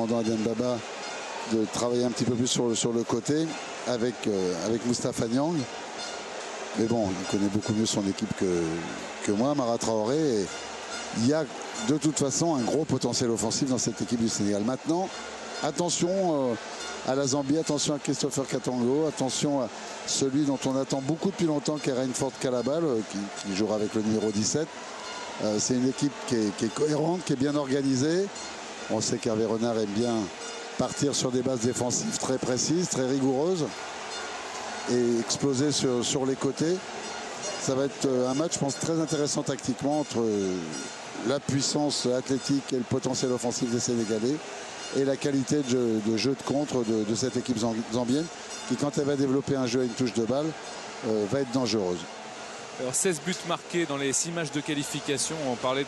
demandant à Dembaba de travailler un petit peu plus sur le côté avec Moustapha Niang. Mais bon, il connaît beaucoup mieux son équipe que moi, Mara Traoré. Et il y a de toute façon un gros potentiel offensif dans cette équipe du Sénégal. Maintenant, attention à la Zambie, attention à Christopher Katongo, attention à celui dont on attend beaucoup depuis longtemps, qui est Rainford Kalabal, qui jouera avec le numéro 17. C'est une équipe qui est cohérente, qui est bien organisée. On sait qu'Hervé Renard aime bien partir sur des bases défensives très précises, très rigoureuses et exploser sur les côtés. Ça va être un match, je pense, très intéressant tactiquement entre la puissance athlétique et le potentiel offensif des Sénégalais et la qualité de jeu de contre de cette équipe zambienne qui, quand elle va développer un jeu à une touche de balle, va être dangereuse. Alors 16 buts marqués dans les 6 matchs de qualification. On parlait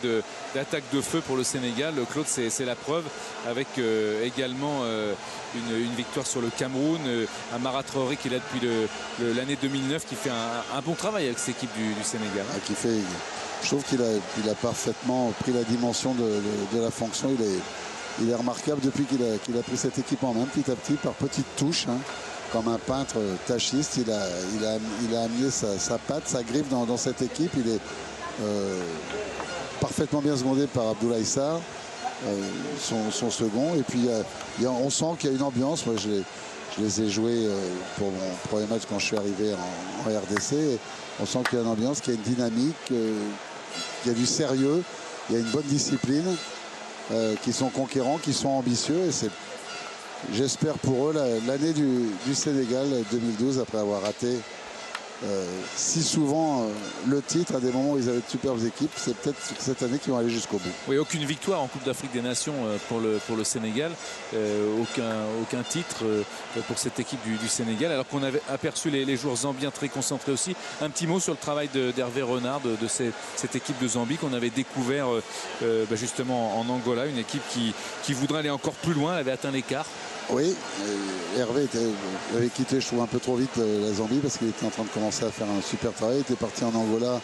d'attaque de feu pour le Sénégal. Claude, c'est la preuve avec également une victoire sur le Cameroun. Amara Traoré qui est là depuis l'année 2009, qui fait un bon travail avec cette équipe du Sénégal. Je trouve qu'il a parfaitement pris la dimension de la fonction. Il est remarquable depuis qu'il a pris cette équipe en main petit à petit par petites touches. Comme un peintre tachiste, il a amené sa patte, sa griffe dans cette équipe. Il est parfaitement bien secondé par Abdoulaye Sarr, son second. Et puis on sent qu'il y a une ambiance. Moi, je les ai joués pour mon premier match quand je suis arrivé en RDC. Et on sent qu'il y a une ambiance, qu'il y a une dynamique, qu'il y a du sérieux, il y a une bonne discipline, qui sont conquérants, qui sont ambitieux. Et c'est, j'espère pour eux, l'année du Sénégal 2012, après avoir raté si souvent le titre à des moments où ils avaient de superbes équipes. C'est peut-être cette année qu'ils vont aller jusqu'au bout. Oui, aucune victoire en Coupe d'Afrique des Nations pour le Sénégal. Aucun titre pour cette équipe du Sénégal. Alors qu'on avait aperçu les joueurs zambiens très concentrés aussi. Un petit mot sur le travail d'Hervé Renard, de cette équipe de Zambie qu'on avait découvert justement en Angola. Une équipe qui voudrait aller encore plus loin. Elle avait atteint l'écart. Oui, Hervé avait quitté, je trouve, un peu trop vite la Zambie parce qu'il était en train de commencer à faire un super travail. Il était parti en Angola,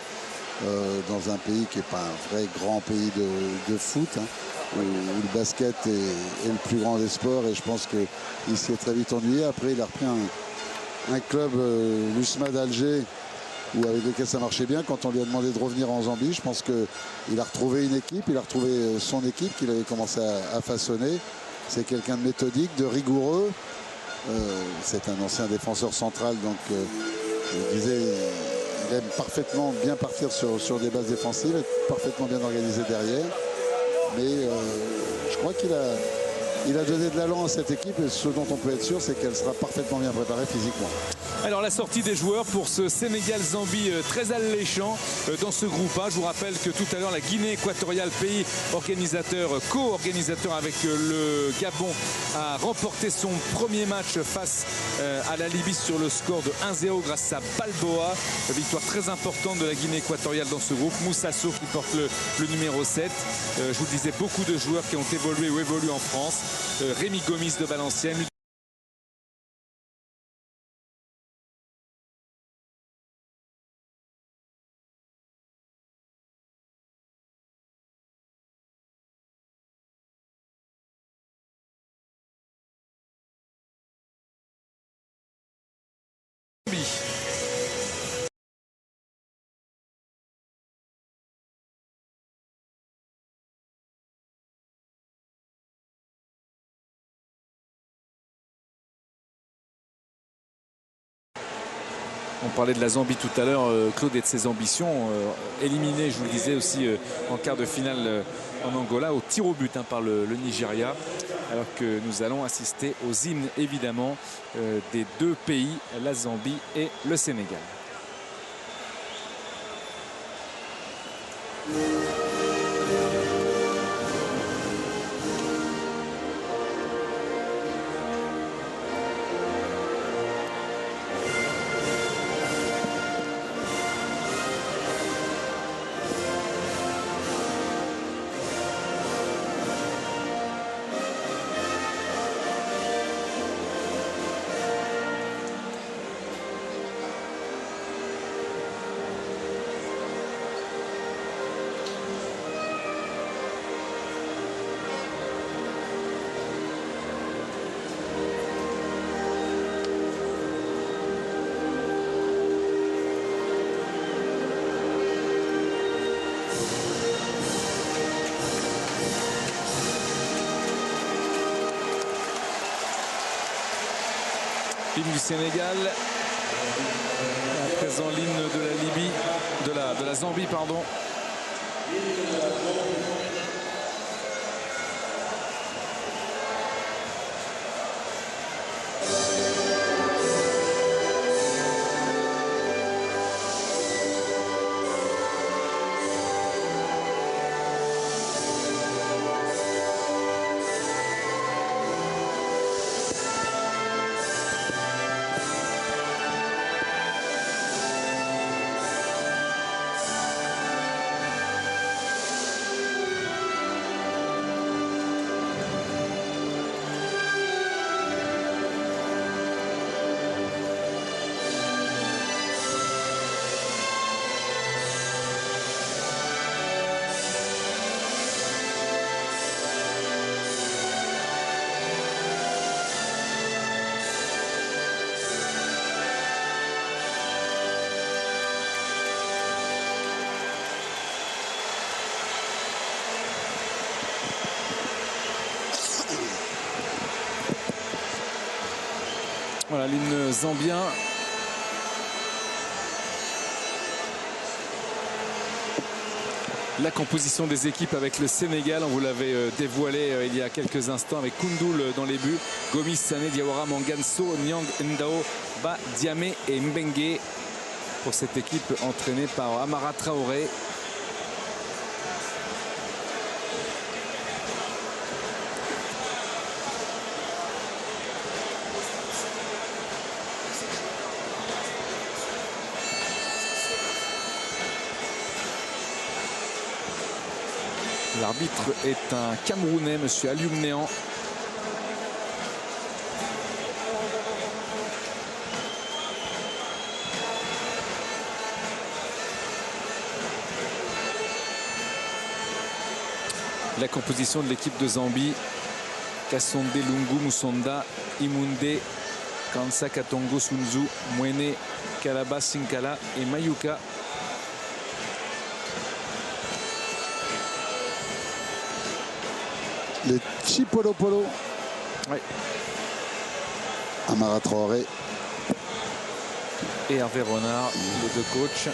dans un pays qui n'est pas un vrai grand pays de foot, où le basket est le plus grand des sports. Et je pense qu'il s'y est très vite ennuyé. Après, il a repris un club, l'USMA d'Alger, avec lequel ça marchait bien. Quand on lui a demandé de revenir en Zambie, je pense qu'il a retrouvé une équipe, il a retrouvé son équipe qu'il avait commencé à façonner. C'est quelqu'un de méthodique, de rigoureux. C'est un ancien défenseur central, donc je disais, il aime parfaitement bien partir sur des bases défensives, être parfaitement bien organisé derrière. Mais je crois qu'il a donné de l'allant à cette équipe, et ce dont on peut être sûr, c'est qu'elle sera parfaitement bien préparée physiquement. Alors la sortie des joueurs pour ce Sénégal-Zambie très alléchant dans ce groupe A. Je vous rappelle que tout à l'heure la Guinée équatoriale, pays organisateur, co-organisateur avec le Gabon, a remporté son premier match face à la Libye sur le score de 1-0 grâce à Balboa. Victoire très importante de la Guinée équatoriale dans ce groupe. Moussa Sow qui porte le numéro 7. Je vous le disais, beaucoup de joueurs qui ont évolué ou évoluent en France. Rémi Gomis de Valenciennes. On parlait de la Zambie tout à l'heure, Claude, et de ses ambitions. Éliminé, je vous le disais aussi, en quart de finale en Angola, au tir au but par le Nigeria. Alors que nous allons assister aux hymnes, évidemment, des deux pays, la Zambie et le Sénégal. L'hymne du Sénégal. À présent, l'hymne de la Libye, de la Zambie, pardon. Voilà l'hymne zambien. La composition des équipes avec le Sénégal, on vous l'avait dévoilé il y a quelques instants avec Koundoul dans les buts. Gomis, Sané, Diawara, Manganso, Nyang, Ndao, Ba, Diamé et Mbengue pour cette équipe entraînée par Amara Traoré. L'arbitre est un Camerounais, M. Alioum Néant. La composition de l'équipe de Zambie: Kasonde, Lungu, Musonda, Imunde, Kansa, Katongo, Sunzu, Mwene, Kalaba, Sinkala et Mayuka. Les Chipolopolo. Oui. Amara Traoré. Et Hervé Renard, les deux coachs.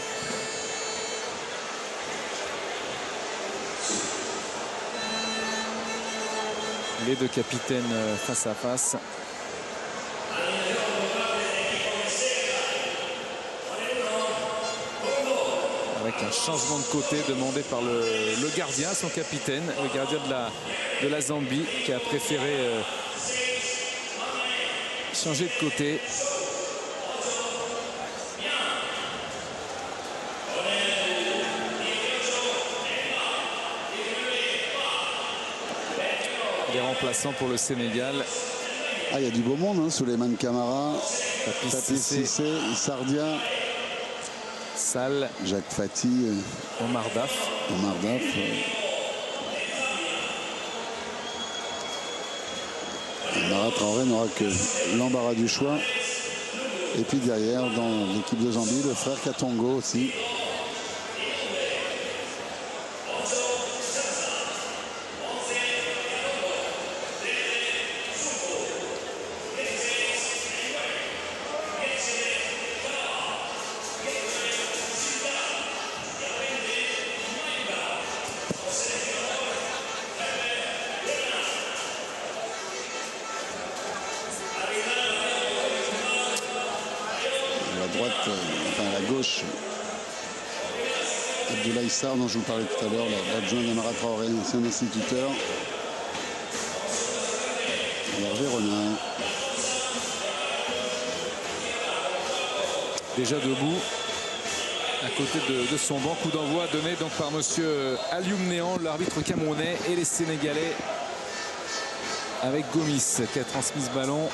Les deux capitaines face à face. Avec un changement de côté demandé par le gardien, son capitaine, le gardien de la Zambie, qui a préféré changer de côté. Les remplaçants pour le Sénégal. Ah, il y a du beau monde, hein. Souleymane Camara, Papi Cissé, Sardia, Sall, Jacques Fati, Omar Daf. Omar Daf. Amara Traoré n'aura que l'embarras du choix. Et puis derrière, dans l'équipe de Zambie, le frère Katongo aussi. Abdoulaye Sarr, dont je vous parlais tout à l'heure, l'adjoint d'Amara Traoré, ancien instituteur. Et Hervé Renard. Déjà debout, à côté de son banc. Coup d'envoi donné donc par monsieur Alioum Néant, l'arbitre camerounais, et les Sénégalais avec Gomis qui a transmis ce ballon.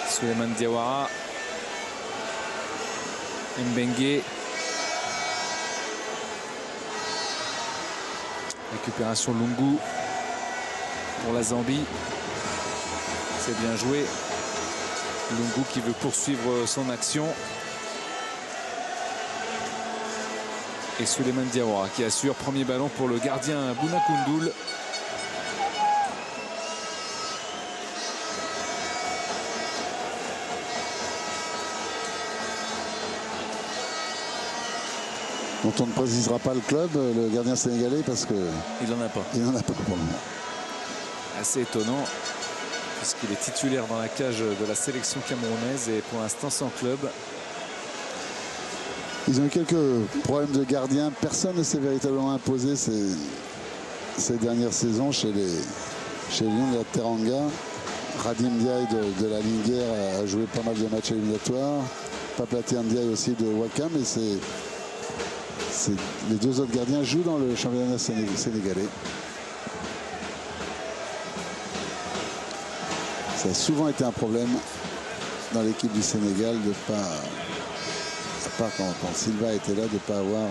Souleymane Diawara, Mbengue, récupération Lungu pour la Zambie, c'est bien joué. Lungu qui veut poursuivre son action, et Souleymane Diawara qui assure. Premier ballon pour le gardien Bouna Koundoul. dont on ne précisera pas le club, le gardien sénégalais, parce que il n'en a pas. Il n'en a pas pour le moment. Assez étonnant, puisqu'il est titulaire dans la cage de la sélection camerounaise et pour l'instant sans club. Ils ont eu quelques problèmes de gardien. Personne ne s'est véritablement imposé ces dernières saisons chez les Lions de la Teranga. Radim Ndiaye de la Linguère a joué pas mal de matchs éliminatoires. Paplaté Ndiaye aussi de Wakam. Et les deux autres gardiens jouent dans le championnat sénégalais. Ça a souvent été un problème dans l'équipe du Sénégal de pas, à part quand Silva était là, de ne pas avoir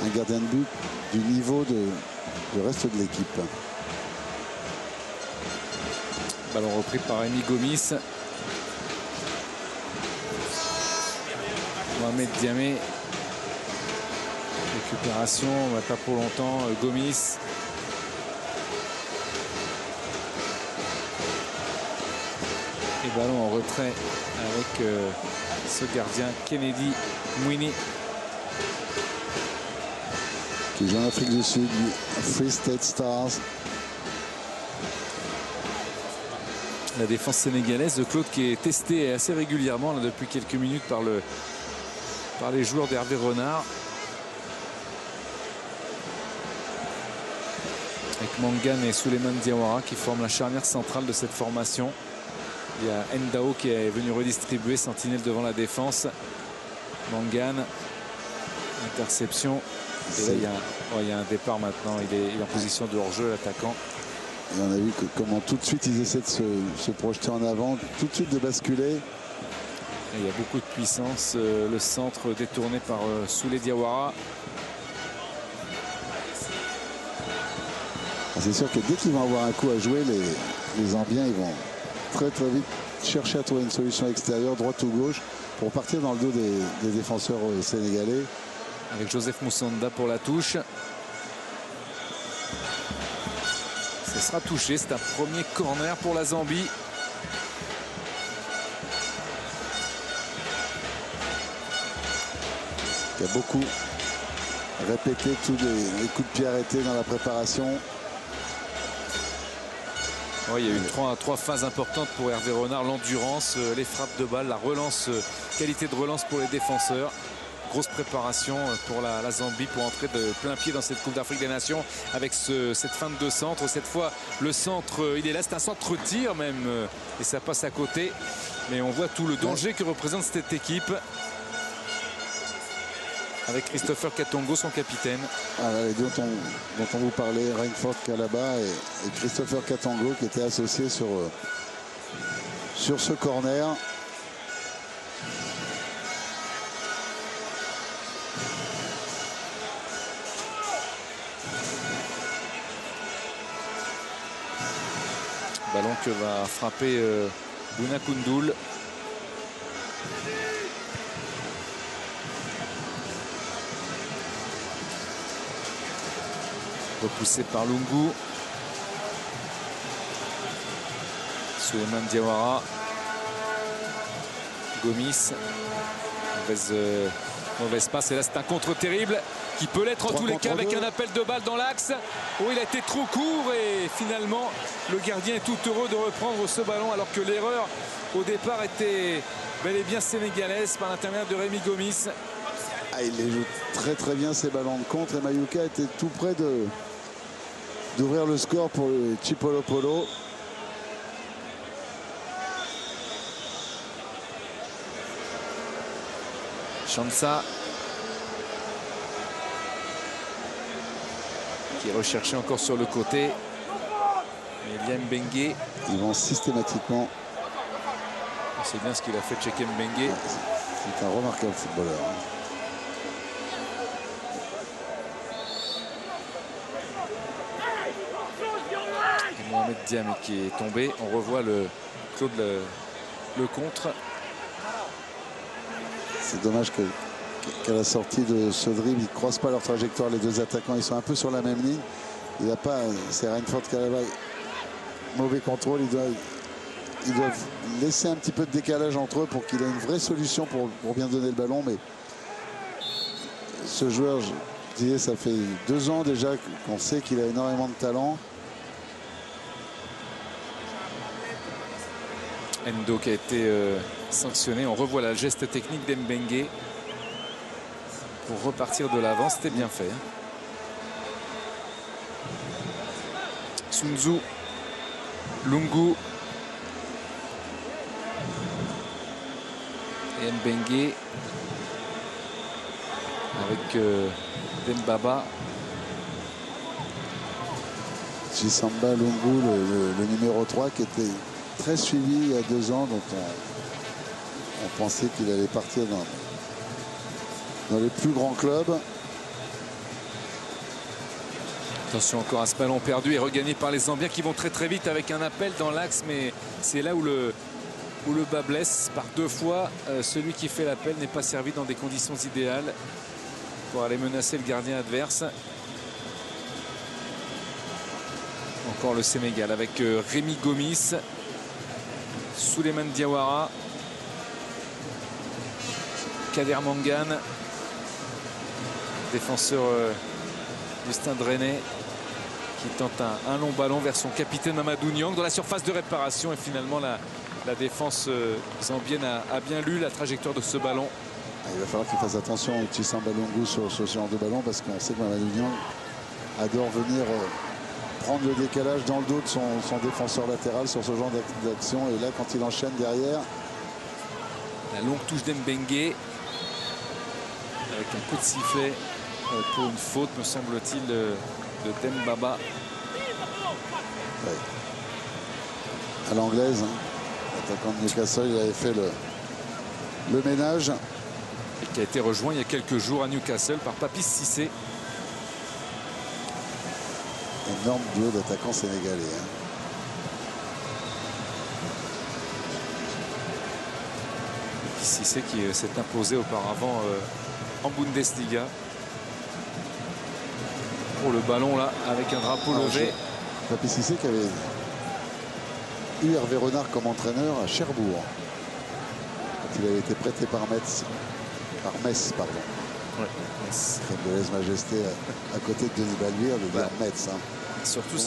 un gardien de but du niveau du reste de l'équipe. Ballon repris par Rémi Gomis. Mohamed Diamé. Récupération, pas pour longtemps. Gomis. Et ballon en retrait avec ce gardien Kennedy Mwini. Qui joue en Afrique du Sud, Free State Stars. La défense sénégalaise de Claude qui est testée assez régulièrement là, depuis quelques minutes par les joueurs d'Hervé Renard. Avec Mangane et Souleymane Diawara qui forment la charnière centrale de cette formation. Il y a Ndao qui est venu redistribuer, sentinelle devant la défense. Mangane, interception. Et là, il y a un départ maintenant. Il est en position de hors-jeu, l'attaquant. Et on a vu comment tout de suite ils essaient de se projeter en avant, tout de suite de basculer. Et il y a beaucoup de puissance. Le centre détourné par Souley Diawara. C'est sûr que dès qu'ils vont avoir un coup à jouer, les Zambiens ils vont très vite chercher à trouver une solution extérieure, droite ou gauche, pour partir dans le dos des défenseurs sénégalais. Avec Joseph Moussanda pour la touche. Ce sera touché, c'est un premier corner pour la Zambie. Il y a beaucoup répété tous les coups de pied arrêtés dans la préparation. Ouais, il y a eu trois phases importantes pour Hervé Renard. L'endurance, les frappes de balle, la relance, qualité de relance pour les défenseurs. Grosse préparation pour la Zambie pour entrer de plein pied dans cette Coupe d'Afrique des Nations avec cette feinte de centre. Cette fois, le centre, il est là. C'est un centre-tir même et ça passe à côté. Mais on voit tout le danger que représente cette équipe. Avec Christopher Katongo, son capitaine. Les deux dont on vous parlait, Rainford Kalaba et Christopher Katongo qui étaient associés sur ce corner. Ballon que va frapper Bouna Koundoul. Repoussé par Lungu. Souleymane Diawara. Gomis. Mauvaise passe. Et là, c'est un contre terrible qui peut l'être en tous les cas avec un appel de balle dans l'axe. Oh, il a été trop court et finalement, le gardien est tout heureux de reprendre ce ballon alors que l'erreur au départ était bel et bien sénégalaise par l'intermédiaire de Rémi Gomis. Il les joue très bien ces ballons de contre et Mayuka était tout près d'ouvrir le score pour le Chipolo Polo. Chansa qui est recherché encore sur le côté. Et Liam Bengue. Ils vont systématiquement. C'est bien ce qu'il a fait Chekem Bengue. C'est un remarquable footballeur. Et Mohamed Diamé qui est tombé. On revoit Claude le contre. C'est dommage qu'à la sortie de ce dribble, ils ne croisent pas leur trajectoire. Les deux attaquants, ils sont un peu sur la même ligne. Il n'a pas, c'est Rainford Kalaba, mauvais contrôle. Ils doivent laisser un petit peu de décalage entre eux pour qu'il ait une vraie solution pour bien donner le ballon. Mais ce joueur, je disais, ça fait 2 ans déjà qu'on sait qu'il a énormément de talent. Endo qui a été sanctionné. On revoit le geste technique d'Mbengue pour repartir de l'avant. C'était bien fait. Sun Tzu, Lungu et Mbengue avec Dembaba. Chisamba Lungu, le numéro 3 qui était très suivi il y a 2 ans, dont on pensait qu'il allait partir dans les plus grands clubs. Attention encore à ce ballon perdu et regagné par les Zambiens qui vont très très vite avec un appel dans l'axe, mais c'est là où le bas blesse. Par 2 fois, celui qui fait l'appel n'est pas servi dans des conditions idéales pour aller menacer le gardien adverse. Encore le Sénégal avec Rémi Gomis, Souleymane Diawara, Kader Mangane, défenseur du Stade Rennais, qui tente un long ballon vers son capitaine Mamadou Niang dans la surface de réparation. Et finalement, la défense zambienne a bien lu la trajectoire de ce ballon. Il va falloir qu'il fasse attention au Chisamba Lungu sur ce genre de ballon, parce qu'on sait que Mamadou Niang adore venir prendre le décalage dans le dos de son défenseur latéral sur ce genre d'action. Et là, quand il enchaîne derrière, la longue touche d'Mbengue avec un coup de sifflet pour une faute, me semble-t-il, de Dembaba. Ouais. À l'anglaise, l'attaquant de Newcastle, il avait fait le ménage. Et qui a été rejoint il y a quelques jours à Newcastle par Papis Cissé. Énorme duo d'attaquants sénégalais. Cissé qui s'est imposé auparavant en Bundesliga. Pour le ballon là, avec un drapeau levé. Papis Cissé qui avait eu Hervé Renard comme entraîneur à Cherbourg, quand il avait été prêté par Metz. Pardon. Ouais, Metz. De lèse-majesté à côté de Denis Balbir, de dire Metz. Surtout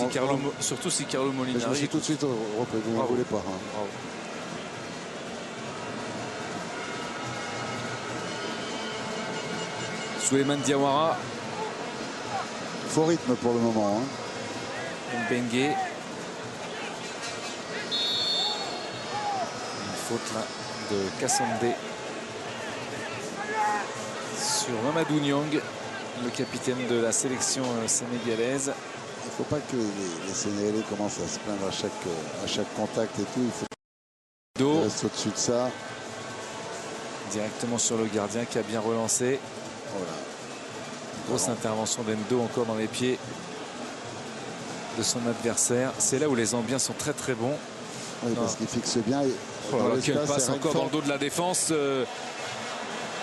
si Carlo Molinari. Je me suis tout de suite repris, vous n'en voulez pas. Bravo. Souleymane Diawara. Faux rythme pour le moment. Mbengue. Une faute là de Kassandé sur Mamadou Niang, le capitaine de la sélection sénégalaise. Il ne faut pas que les Sénégalais commencent à se plaindre à chaque contact et tout. Il faut qu'ils restent au-dessus de ça. Directement sur le gardien qui a bien relancé. Voilà. Grosse intervention d'Endo encore dans les pieds de son adversaire. C'est là où les Zambiens sont très très bons. Oui, parce qu'ils fixent bien. Quelle passe encore dans le dos de la défense.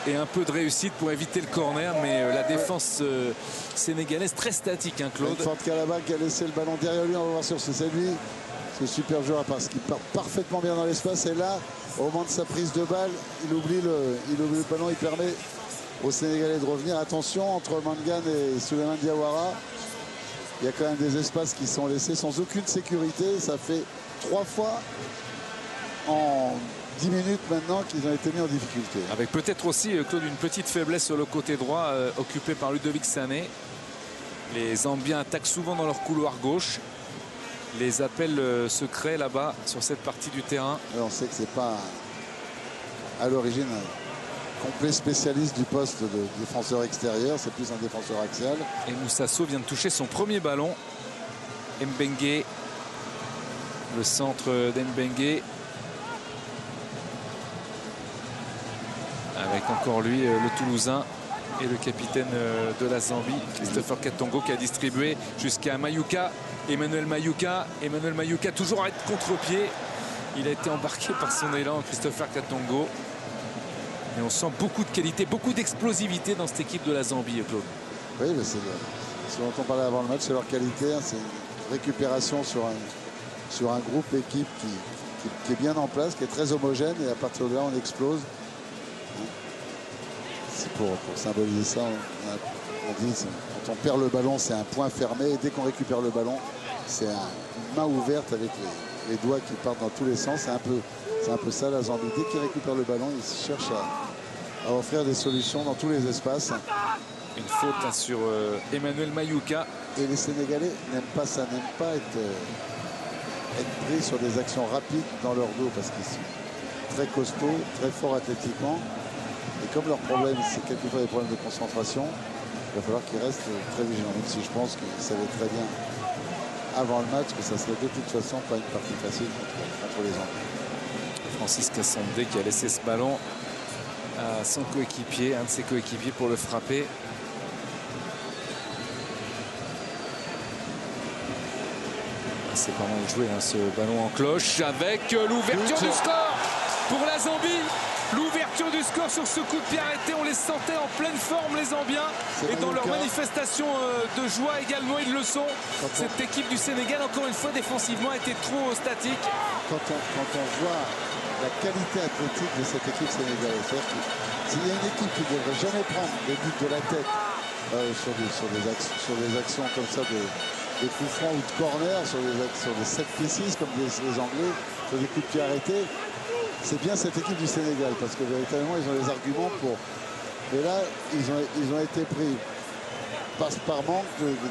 Et un peu de réussite pour éviter le corner, mais la défense sénégalaise très statique, hein, Claude. Fort Calaba qui a laissé le ballon derrière lui. On va voir si c'est lui. Ce super joueur, parce qu'il part parfaitement bien dans l'espace. Et là, au moment de sa prise de balle, il oublie le ballon. Il permet aux Sénégalais de revenir. Attention, entre Mangane et Souleymane Diawara, il y a quand même des espaces qui sont laissés sans aucune sécurité. Ça fait 3 fois en 10 minutes maintenant qu'ils ont été mis en difficulté. Avec peut-être aussi, Claude, une petite faiblesse sur le côté droit occupé par Ludovic Sané. Les Zambiens attaquent souvent dans leur couloir gauche. Les appels se créent là-bas sur cette partie du terrain. Et on sait que c'est pas à l'origine un complet spécialiste du poste de défenseur extérieur, c'est plus un défenseur axial. Et Moussasso vient de toucher son premier ballon. Mbengue, le centre d'Mbengue. Avec encore lui, le Toulousain et le capitaine de la Zambie, Christopher Katongo, qui a distribué jusqu'à Mayuka. Emmanuel Mayuka toujours à être contre-pied. Il a été embarqué par son élan, Christopher Katongo. Et on sent beaucoup de qualité, beaucoup d'explosivité dans cette équipe de la Zambie, Claude. Oui, mais c'est ce dont on parlait avant le match, c'est leur qualité. Hein, c'est une récupération sur un groupe équipe qui est bien en place, qui est très homogène. Et à partir de là, on explose. aussi pour symboliser ça. On dit quand on perd le ballon, c'est un point fermé. Et dès qu'on récupère le ballon, c'est une main ouverte avec les doigts qui partent dans tous les sens. C'est un peu ça la Zambie. Dès qu'ils récupèrent le ballon, ils cherchent à offrir des solutions dans tous les espaces. Une faute là, sur Emmanuel Mayuka. Et les Sénégalais n'aiment pas ça, n'aiment pas être pris sur des actions rapides dans leur dos parce qu'ils sont très costauds, très forts athlétiquement. Et comme leur problème, c'est quelquefois des problèmes de concentration, il va falloir qu'ils restent très vigilants. Même si je pense qu'ils savaient très bien avant le match que ça serait de toute façon pas une partie facile contre les Anglais. Francis Cassandé qui a laissé ce ballon à son coéquipier, un de ses coéquipiers pour le frapper. C'est pas mal joué hein, ce ballon en cloche avec l'ouverture du score pour la Zambie. L'ouverture du score sur ce coup de pied arrêté, on les sentait en pleine forme les Zambiens et dans leur manifestation de joie également ils le sont. Cette équipe du Sénégal encore une fois défensivement a été trop statique. Quand on voit la qualité athlétique de cette équipe sénégalaise, s'il y a une équipe qui ne devrait jamais prendre des buts de la tête sur des actions comme ça des coups francs ou de corner, sur des set pieces comme les Anglais, sur des coups de pied arrêtés, c'est bien cette équipe du Sénégal parce que véritablement ils ont les arguments pour. Mais là ils ont été pris par manque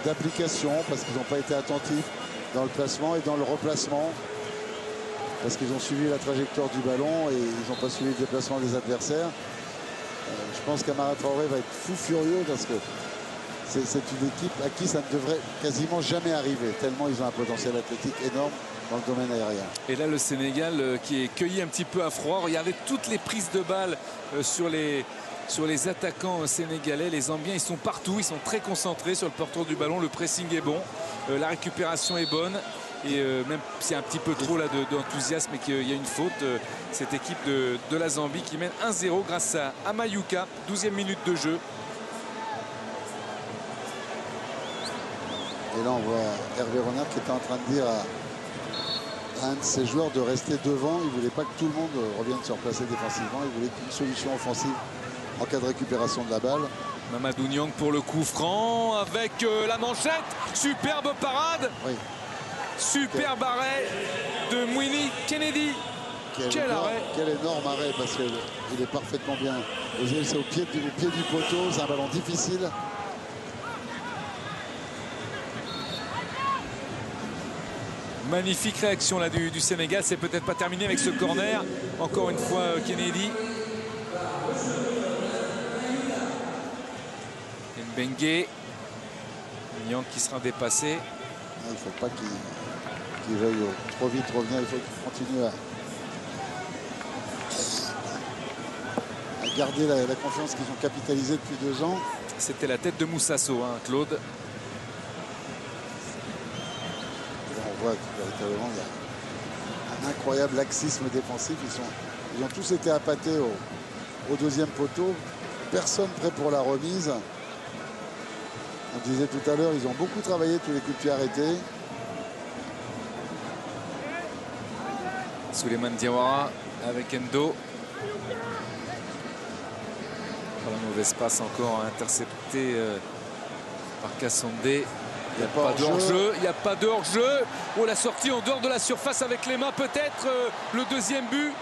d'application parce qu'ils n'ont pas été attentifs dans le placement et dans le replacement parce qu'ils ont suivi la trajectoire du ballon et ils n'ont pas suivi le déplacement des adversaires. Je pense qu'Amara Traoré va être fou furieux parce que c'est une équipe à qui ça ne devrait quasiment jamais arriver tellement ils ont un potentiel athlétique énorme dans le domaine aérien. Et là le Sénégal qui est cueilli un petit peu à froid. Regardez toutes les prises de balles sur les attaquants sénégalais. Les Zambiens ils sont partout, ils sont très concentrés sur le porteur du ballon. Le pressing est bon, la récupération est bonne. Et même s'il y a un petit peu trop là d'enthousiasme et qu'il y a une faute, cette équipe de la Zambie qui mène 1-0 grâce à Mayuka, 12e minute de jeu. Et là on voit Hervé Renard qui était en train de dire à un de ses joueurs de rester devant. Il ne voulait pas que tout le monde revienne se replacer défensivement. Il voulait qu'une solution offensive en cas de récupération de la balle. Mamadou Niang pour le coup franc avec la manchette. Superbe parade. Oui. Superbe arrêt de Mwini Kennedy. Quel arrêt. Quel énorme arrêt parce qu'il est parfaitement bien osé. C'est au pied du poteau. C'est un ballon difficile. Magnifique réaction là du Sénégal. C'est peut-être pas terminé avec ce corner. Encore une fois Kennedy. Mbengue. Niang qui sera dépassé. Il ne faut pas qu'il veuille trop vite revenir. Il faut qu'il continue à garder la confiance qu'ils ont capitalisée depuis 2 ans. C'était la tête de Moussasso, hein, Claude. On voit que véritablement il y a un incroyable laxisme défensif. Ils ont tous été appâtés au 2e poteau. Personne prêt pour la remise. On disait tout à l'heure, ils ont beaucoup travaillé tous les coups de pied arrêtés. Souleymane Diawara avec Endo. Pas la mauvaise passe encore interceptée par Cassandé. Il n'y a pas de hors-jeu. Il n'y a pas de hors-jeu. Oh, la sortie en dehors de la surface avec les mains, peut-être le 2e but.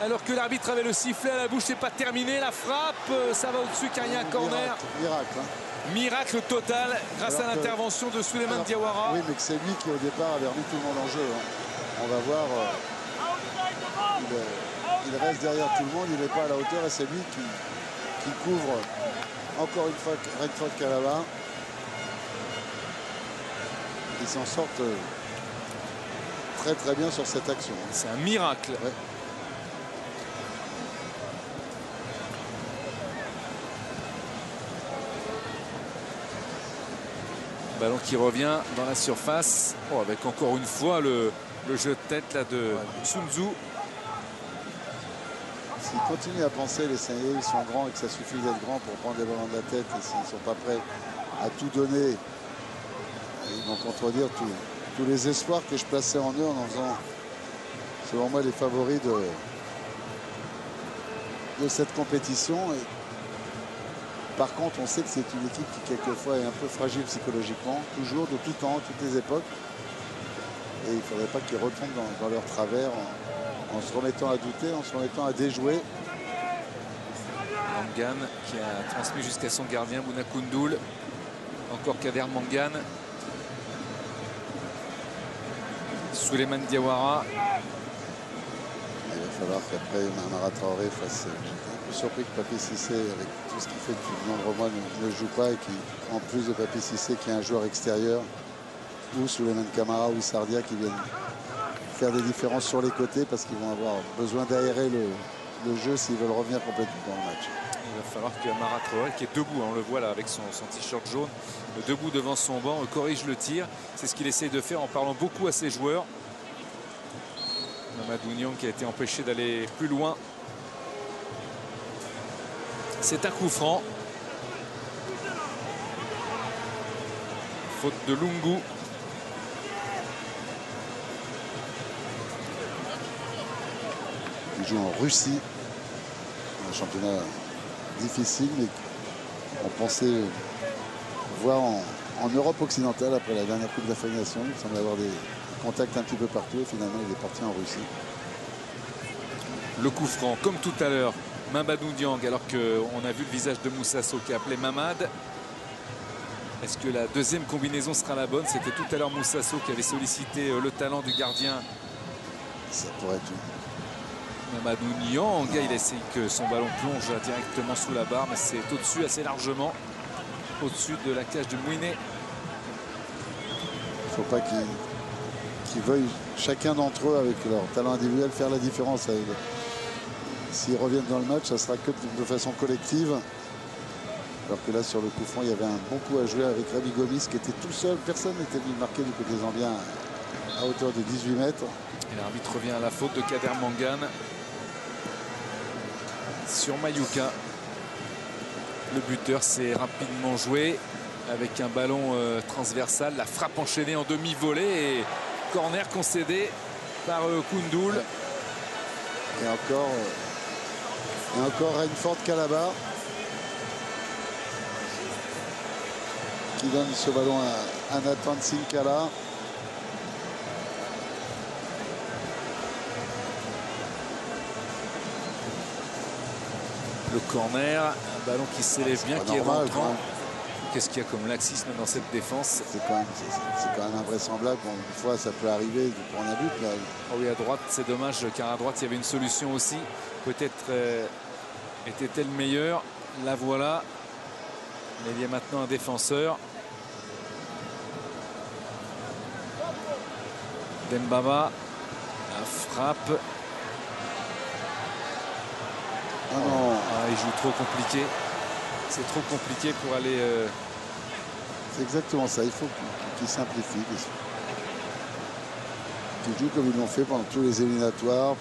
Alors que l'arbitre avait le sifflet à la bouche, c'est pas terminé. La frappe, ça va au-dessus car il y a un corner. Miracle. Hein. Miracle total grâce à l'intervention de Souleymane Diawara. Oui, mais que c'est lui qui au départ avait remis tout le monde en jeu. Hein. On va voir. Il reste derrière tout le monde, il n'est pas à la hauteur et c'est lui qui couvre encore une fois Redford Calava. Ils s'en sortent très très bien sur cette action. C'est un miracle. Ouais. Ballon qui revient dans la surface. Oh, avec encore une fois le jeu de tête là, de Sun Tzu. S'ils continuent à penser les Sénégalais ils sont grands et que ça suffit d'être grand pour prendre les ballons de la tête et s'ils ne sont pas prêts à tout donner, ils vont contredire tous les espoirs que je plaçais en eux en faisant selon moi les favoris de cette compétition. Par contre, on sait que c'est une équipe qui quelquefois est un peu fragile psychologiquement, toujours, de tout temps, toutes les époques. Et il ne faudrait pas qu'ils retombent dans leur travers en se remettant à douter, en se remettant à déjouer. Mangane qui a transmis jusqu'à son gardien Bouna Koundoul. Encore Kader Mangane. Souleymane Diawara. Il va falloir qu'après Mara Traoré fasse. J'étais un peu surpris que Papi Cissé, avec tout ce qu'il fait depuis de nombreux mois, ne joue pas, et qu'en plus de Papi Cissé, qui est un joueur extérieur, ou Souleymane Camara ou Sardia, qui viennent faire des différences sur les côtés parce qu'ils vont avoir besoin d'aérer le jeu s'ils veulent revenir complètement dans le match. Il va falloir que Mara Traoré, qui est debout, on le voit là avec son t-shirt jaune, debout devant son banc, corrige le tir. C'est ce qu'il essaye de faire en parlant beaucoup à ses joueurs. Mamadou Niang qui a été empêché d'aller plus loin. C'est un coup franc. Faute de Lungu. Il joue en Russie, un championnat difficile, mais on pensait voir en Europe occidentale après la dernière Coupe d'Afrique des Nations. Il semble avoir des contacts un petit peu partout et finalement il est parti en Russie. Le coup franc, comme tout à l'heure, Mamadou Niang, alors qu'on a vu le visage de Moussa Sow qui a appelé Mamad. Est-ce que la deuxième combinaison sera la bonne? C'était tout à l'heure Moussa Sow qui avait sollicité le talent du gardien. Ça pourrait être Mamadou Niang, il essaye que son ballon plonge directement sous la barre, mais c'est au-dessus, assez largement, au-dessus de la cage de Mouiné. Il ne faut pas qu'ils veuillent chacun d'entre eux, avec leur talent individuel, faire la différence. S'ils reviennent dans le match, ça sera que de façon collective. Alors que là, sur le coup franc, il y avait un bon coup à jouer avec Rabi Gomis qui était tout seul. Personne n'était venu marquer du côté zambien à hauteur de 18 mètres. Et l'arbitre revient à la faute de Kader Mangane sur Mayuka. Le buteur s'est rapidement joué avec un ballon transversal. La frappe enchaînée en demi-volée et corner concédé par Koundoul. Et encore Rainford Calaba qui donne ce ballon à Nathan Sinkala. Le corner, un ballon qui s'élève bien, qui est rentrant. Qu'est-ce qu'il y a comme laxisme dans cette défense? C'est quand même invraisemblable. Bon, une fois, ça peut arriver de prendre un but. Là. Oh oui, à droite, c'est dommage, car à droite, il y avait une solution aussi. Peut-être était-elle meilleure. La voilà. Mais il y a maintenant un défenseur. Dembaba, la frappe. Ah non. Ah, il joue trop compliqué. C'est trop compliqué pour aller... C'est exactement ça. Il faut qu'ils simplifient. Qu'ils jouent comme ils l'ont fait pendant tous les éliminatoires.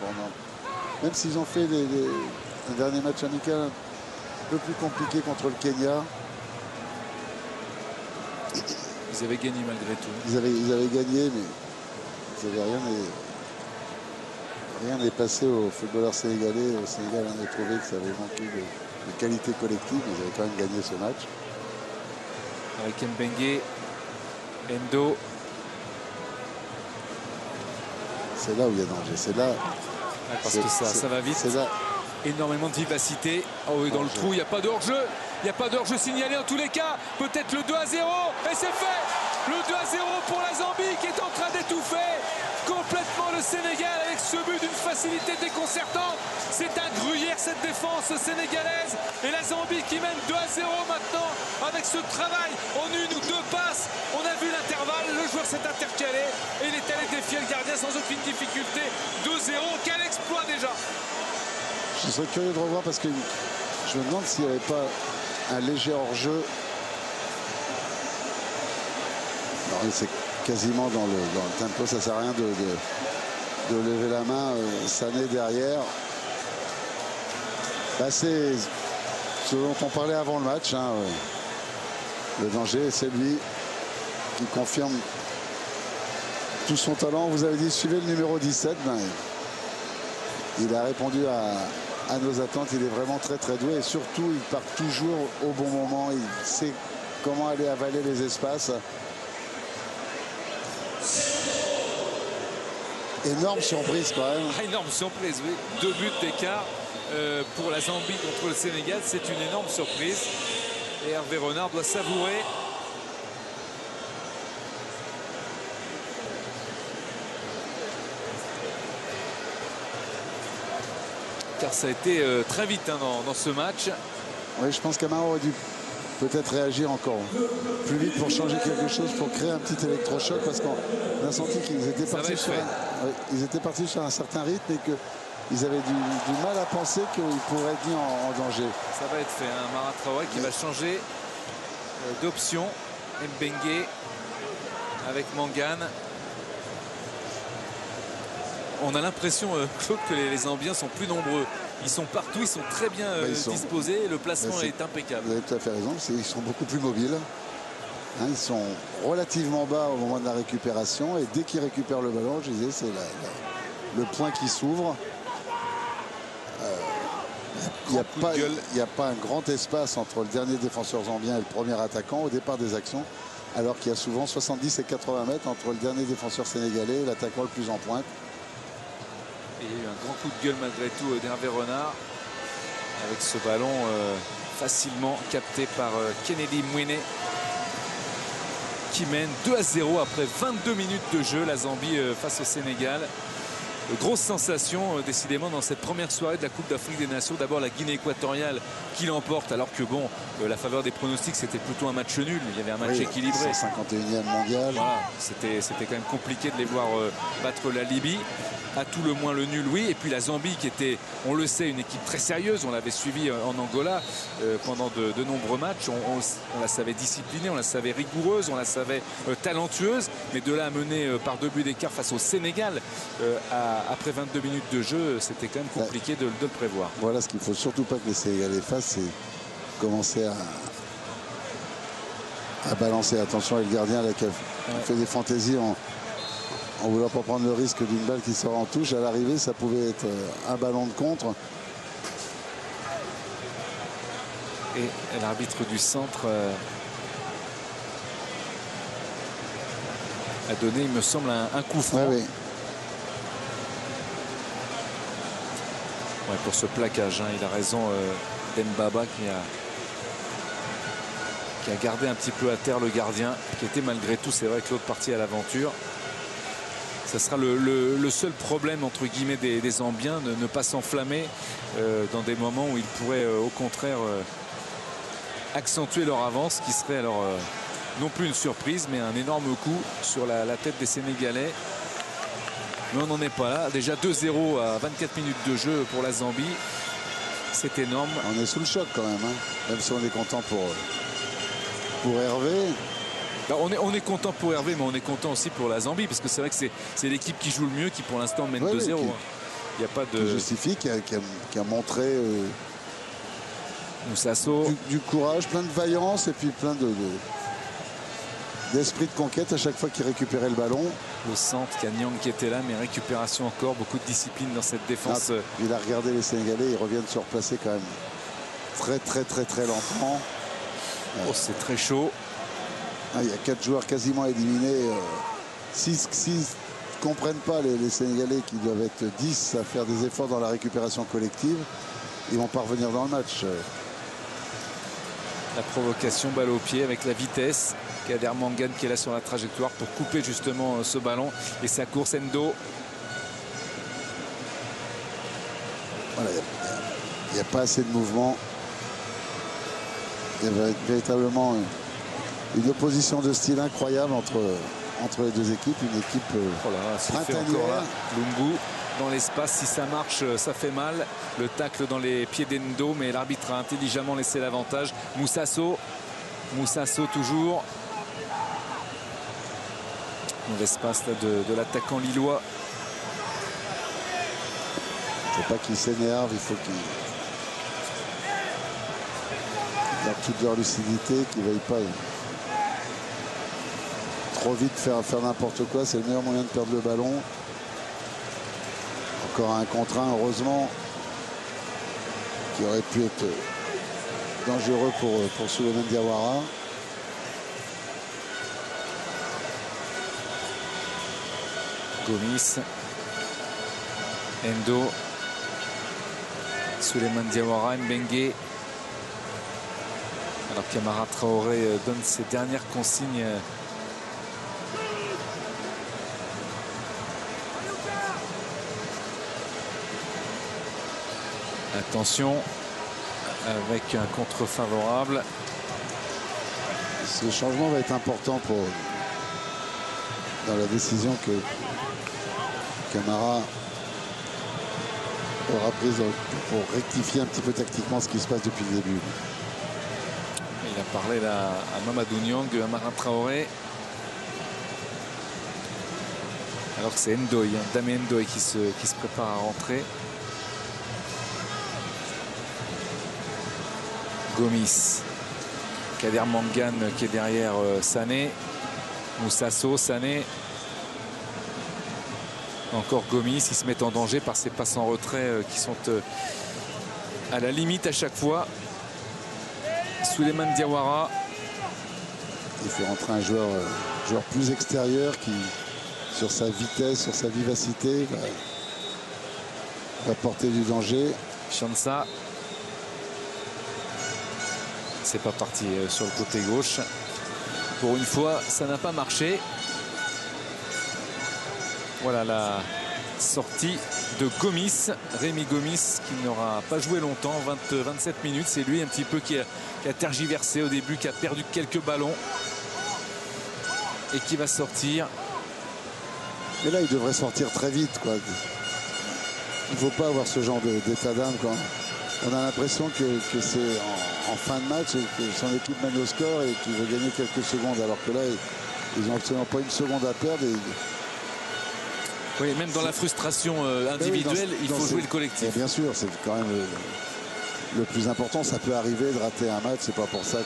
Même s'ils ont fait un dernier match amical un peu plus compliqué contre le Kenya. Ils avaient gagné malgré tout. Ils avaient gagné, mais rien n'est passé aux footballeurs sénégalais. Au Sénégal, on a trouvé que ça avait manqué de qualité collective. Ils avaient quand même gagné ce match. Avec Mbengue, Endo. C'est là où il y a danger. C'est là. Parce que ça va vite. C'est là. Énormément de vivacité. Oh oui, dans le trou, il n'y a pas de hors-jeu. Il n'y a pas de hors-jeu signalé en tous les cas. Peut-être le 2-0. Et c'est fait. Le 2-0 pour la Zambie qui est en train d'étouffer complètement le Sénégal avec ce but d'une facilité déconcertante. C'est un gruyère cette défense sénégalaise. Et la Zambie qui mène 2-0 maintenant avec ce travail en une ou deux passes. On a vu l'intervalle, le joueur s'est intercalé et il est allé défier le gardien sans aucune difficulté. 2-0, quel exploit déjà. Je serais curieux de revoir parce que je me demande s'il n'y avait pas un léger hors-jeu. C'est quasiment dans le tempo, ça ne sert à rien de lever la main. Sané derrière. C'est ce dont on parlait avant le match. Hein. Le danger, c'est lui qui confirme tout son talent. Vous avez dit suivez le numéro 17. Il a répondu à nos attentes. Il est vraiment très très doué et surtout il part toujours au bon moment. Il sait comment aller avaler les espaces. Énorme surprise quand même. Ah, énorme surprise, oui. 2 buts d'écart pour la Zambie contre le Sénégal. C'est une énorme surprise. Et Hervé Renard doit savourer. Car ça a été très vite hein, dans ce match. Oui, je pense qu'Amara aurait dû peut-être réagir encore plus vite pour changer quelque chose, pour créer un petit électrochoc, parce qu'on a senti qu'ils étaient partis sur un certain rythme et qu'ils avaient du mal à penser qu'ils pourraient être mis en danger. Ça va être fait, hein. Mara Traoré qui va changer d'option. Mbengue avec Mangane. On a l'impression, Claude, que les Zambiens sont plus nombreux. Ils sont partout, ils sont très bien disposés. Le placement est impeccable. Vous avez tout à fait raison. Ils sont beaucoup plus mobiles. Hein, ils sont relativement bas au moment de la récupération. Et dès qu'ils récupèrent le ballon, je disais, c'est le point qui s'ouvre. Il n'y a pas un grand espace entre le dernier défenseur zambien et le premier attaquant au départ des actions. Alors qu'il y a souvent 70 et 80 mètres entre le dernier défenseur sénégalais et l'attaquant le plus en pointe. Et il y a eu un grand coup de gueule malgré tout d'Hervé Renard avec ce ballon facilement capté par Kennedy Mwene qui mène 2-0 après 22 minutes de jeu. La Zambie face au Sénégal. Grosse sensation décidément dans cette première soirée de la Coupe d'Afrique des Nations. D'abord la Guinée équatoriale qui l'emporte alors que bon, la faveur des pronostics c'était plutôt un match nul. Il y avait un match équilibré. 151e mondial. Voilà, c'était quand même compliqué de les voir battre la Libye. À tout le moins le nul, oui. Et puis la Zambie qui était, on le sait, une équipe très sérieuse. On l'avait suivi en Angola pendant de nombreux matchs. On la savait disciplinée, on la savait rigoureuse, on la savait talentueuse. Mais de là à mener par 2 buts d'écart face au Sénégal après 22 minutes de jeu, c'était quand même compliqué de le prévoir. Voilà ce qu'il ne faut surtout pas que les Sénégalais fassent, c'est commencer à balancer. Attention, avec le gardien là, qui fait des fantaisies en voulant pas prendre le risque d'une balle qui sort en touche. À l'arrivée, ça pouvait être un ballon de contre. Et l'arbitre du centre a donné, il me semble, un coup franc. Oui. Ouais, pour ce plaquage, hein, il a raison, Dembaba qui a gardé un petit peu à terre le gardien, qui était malgré tout, c'est vrai que l'autre partie à l'aventure. Ça sera le seul problème entre guillemets des Zambiens, de ne pas s'enflammer dans des moments où ils pourraient au contraire accentuer leur avance, qui serait alors non plus une surprise mais un énorme coup sur la tête des Sénégalais. Mais on n'en est pas là. Déjà 2-0 à 24 minutes de jeu pour la Zambie. C'est énorme. On est sous le choc quand même, hein. Même si on est content pour Hervé. On est content pour Hervé, mais on est content aussi pour la Zambie, parce que c'est vrai que c'est l'équipe qui joue le mieux, qui pour l'instant mène 2-0. Il n'y a pas de... Qui justifie, qui a montré Moussasso. Du courage, plein de vaillance et puis plein d'esprit de conquête à chaque fois qu'il récupérait le ballon. Au centre, Kanyang qui était là, mais récupération encore, beaucoup de discipline dans cette défense. Il a regardé les Sénégalais, ils reviennent se replacer quand même très lentement. Oh, c'est très chaud. Il y a 4 joueurs quasiment éliminés. S'ils ne comprennent pas, les Sénégalais, qui doivent être 10 à faire des efforts dans la récupération collective, ils vont pas revenir dans le match. La provocation, balle au pied avec la vitesse. Kader Mangane qui est là sur la trajectoire pour couper justement ce ballon. Et sa course, Endo. Voilà, il n'y a pas assez de mouvement. Il y a véritablement une opposition de style incroyable entre les deux équipes. Une équipe printanière. Lungu dans l'espace, si ça marche, ça fait mal. Le tacle dans les pieds d'Endo, mais l'arbitre a intelligemment laissé l'avantage. Moussasso toujours. Dans l'espace de l'attaquant lillois. Il ne faut pas qu'il s'énerve, il faut qu'il garde toute leur lucidité, qu'ils ne veuillent pas trop vite faire n'importe quoi. C'est le meilleur moyen de perdre le ballon. Encore un contre un, heureusement. qui aurait pu être dangereux pour Souleymane Diawara. Gomis, Endo, Souleymane Diawara, Mbengue. Alors qu'Amara Traoré donne ses dernières consignes. Attention, avec un contre favorable. Ce changement va être important dans la décision que Camara aura prise pour rectifier un petit peu tactiquement ce qui se passe depuis le début. Il a parlé là à Mamadou Niang, Amara Traoré. Alors que c'est Ndoye, Damien Ndoye qui se prépare à rentrer. Gomis, Kader Mangane qui est derrière Sané, Moussasso, Sané, encore Gomis. Ils se mettent en danger par ces passes en retrait qui sont à la limite à chaque fois. Souleymane Diawara. Il fait rentrer un joueur plus extérieur qui, sur sa vitesse, sur sa vivacité, va porter du danger. Chansa. C'est pas parti sur le côté gauche. Pour une fois, ça n'a pas marché. Voilà la sortie de Gomis, Rémi Gomis, qui n'aura pas joué longtemps, 27 minutes. C'est lui un petit peu qui a tergiversé au début, qui a perdu quelques ballons et qui va sortir. Mais là, il devrait sortir très vite, quoi. Il ne faut pas avoir ce genre d'état d'âme, quoi. On a l'impression que c'est en fin de match et que son équipe mène au score et qu'il veut gagner quelques secondes, alors que là, ils n'ont absolument pas une seconde à perdre. Oui, même dans la frustration individuelle, il faut jouer le collectif. Bien sûr, c'est quand même le plus important. Ça peut arriver de rater un match, c'est pas pour ça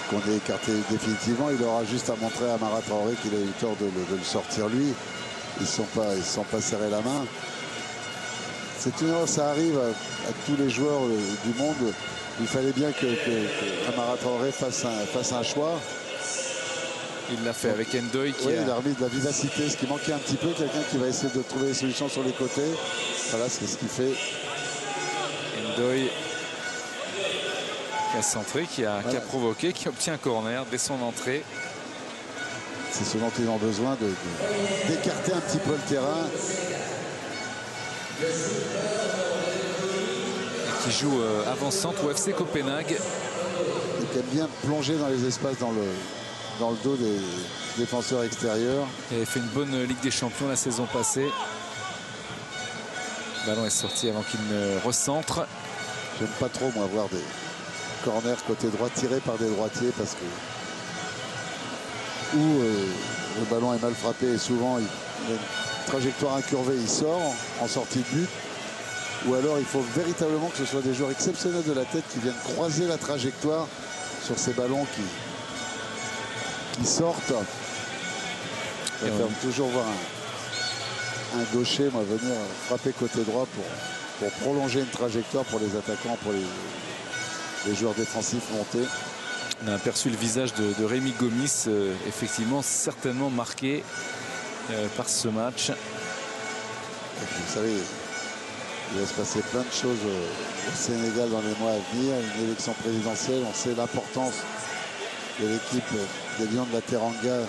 qu'on est écarté définitivement. Il aura juste à montrer à Amara Traoré qu'il a eu tort de le sortir lui. Ils ne sont pas serrés la main. C'est une erreur, ça arrive à tous les joueurs du monde. Il fallait bien que Amara Traoré fasse un choix. Il l'a fait avec Ndoye qui il a remis de la vivacité, ce qui manquait un petit peu, quelqu'un qui va essayer de trouver des solutions sur les côtés. Voilà, c'est ce qu'il fait. Ndoye qui a centré, qui a provoqué, qui obtient un corner dès son entrée. C'est ce dont ils ont besoin, d'écarter un petit peu le terrain. Et qui joue avant-centre au FC Copenhague. Et qui aime bien plonger dans les espaces dans le dos des défenseurs extérieurs. Il avait fait une bonne Ligue des Champions la saison passée. Le ballon est sorti avant qu'il ne recentre. J'aime pas trop, moi, voir des corners côté droit tirés par des droitiers parce que le ballon est mal frappé et souvent il a une trajectoire incurvée, il sort en sortie de but. Ou alors il faut véritablement que ce soit des joueurs exceptionnels de la tête qui viennent croiser la trajectoire sur ces ballons qui sortent. Je préfère toujours voir un gaucher venir frapper côté droit pour prolonger une trajectoire pour les attaquants, pour les joueurs défensifs montés. On a aperçu le visage de Rémi Gomis, effectivement certainement marqué par ce match. Et puis, vous savez, il va se passer plein de choses au Sénégal dans les mois à venir. Une élection présidentielle, on sait l'importance de l'équipe des Lions de la Teranga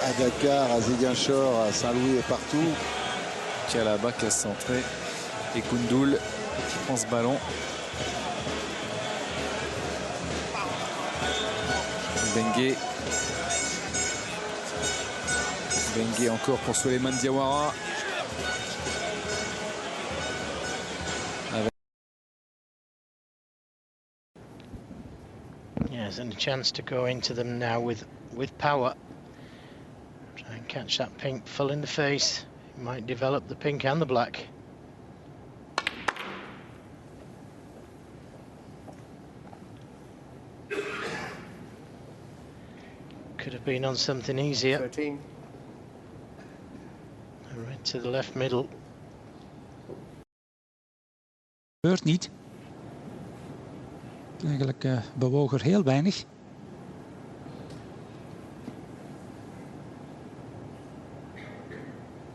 à Dakar, à Ziguinchor, à Saint-Louis et partout. Kalaba qui a centré et Koundoul qui prend ce ballon. Mbengue. Mbengue encore pour Souleymane Diawara. Yes, and a chance to go into them now with power. Try and catch that pink full in the face. He might develop the pink and the black. Could have been on something easier. 13. A red to the left middle. Gebeurt niet. Eigenlijk bewoog er heel weinig.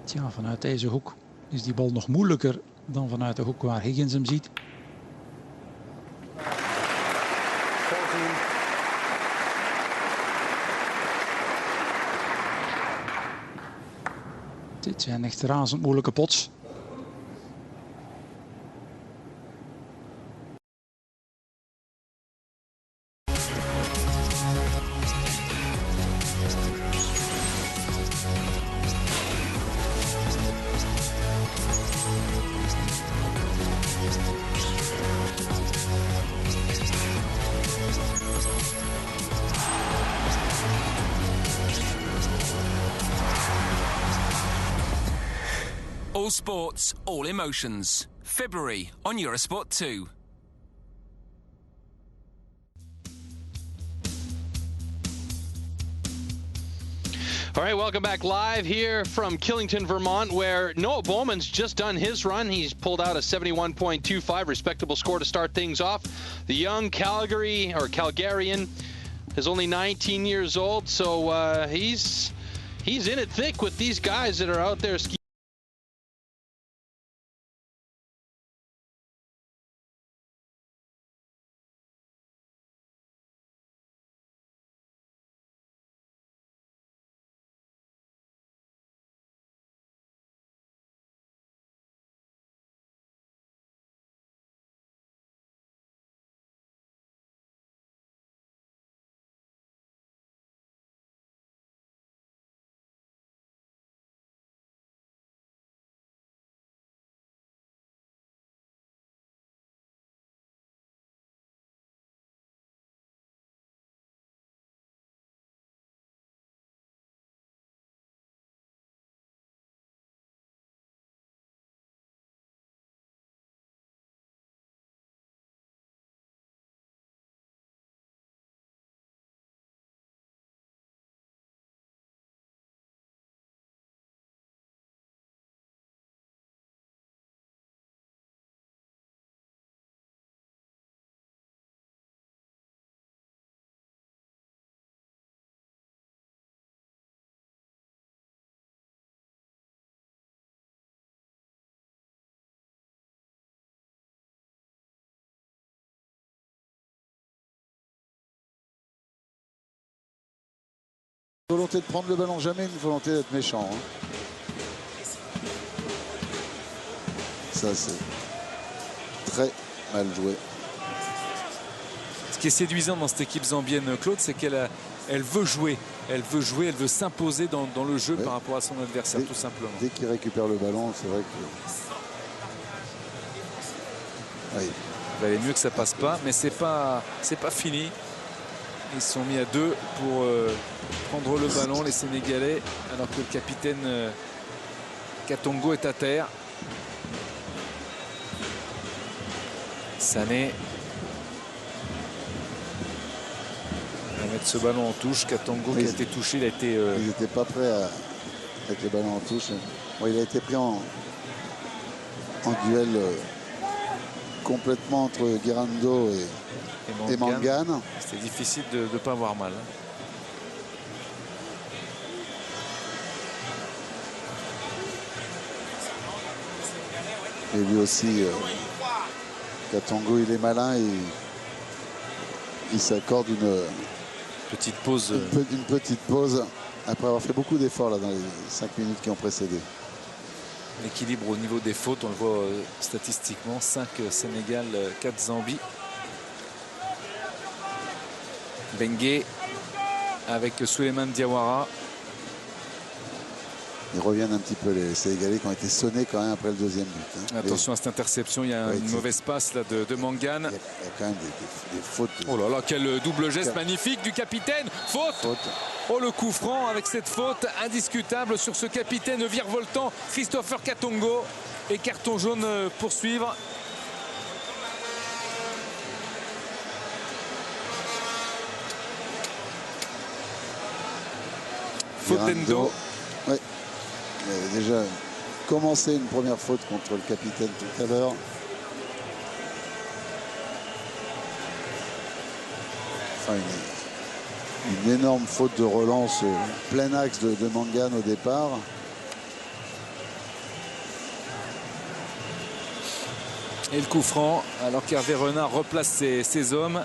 Tja, vanuit deze hoek is die bal nog moeilijker dan vanuit de hoek waar Higgins hem ziet. Dit zijn echt razend moeilijke pots. All sports, all emotions. February on Eurosport 2. All right, welcome back live here from Killington, Vermont, where Noah Bowman's just done his run. He's pulled out a 71.25, respectable score to start things off. The young Calgarian is only 19 years old, so he's in it thick with these guys that are out there skiing. Volonté de prendre le ballon, jamais une volonté d'être méchant. Hein. Ça, c'est très mal joué. Ce qui est séduisant dans cette équipe zambienne, Claude, c'est qu'elle veut jouer. Elle veut jouer, elle veut s'imposer dans le jeu par rapport à son adversaire, tout simplement. Dès qu'il récupère le ballon, c'est vrai que... Oui. Il valait mieux que ça passe pas, mais c'est pas fini. Ils se sont mis à deux pour prendre le ballon, les Sénégalais, alors que le capitaine Katongo est à terre. Sané va mettre ce ballon en touche. Katongo qui a été touché, il a été... Ils n'étaient pas prêts à mettre le ballon en touche. Bon, il a été pris en duel complètement entre Guirando et Mangane. C'était difficile de ne pas avoir mal. Et lui aussi, Katongo, il est malin et il s'accorde une petite pause. Une petite pause après avoir fait beaucoup d'efforts là dans les 5 minutes qui ont précédé. L'équilibre au niveau des fautes, on le voit statistiquement. 5 Sénégal, 4 Zambie. Bengue avec Souleymane Diawara. Ils reviennent un petit peu, les Sénégalais qui ont été sonnés quand même après le deuxième but. Hein. Attention à cette interception, il y a une mauvaise passe là de Mangane. Il y a quand même des fautes. Oh là là, quel double geste magnifique du capitaine. Faute. Oh, le coup franc avec cette faute indiscutable sur ce capitaine virevoltant Christopher Katongo. Et carton jaune pour suivre. Faute d'Endo. Ouais. Déjà commencé une première faute contre le capitaine tout à l'heure. Enfin, une énorme faute de relance plein axe de Mangane au départ. Et le coup franc, alors qu'Hervé Renard replace ses hommes.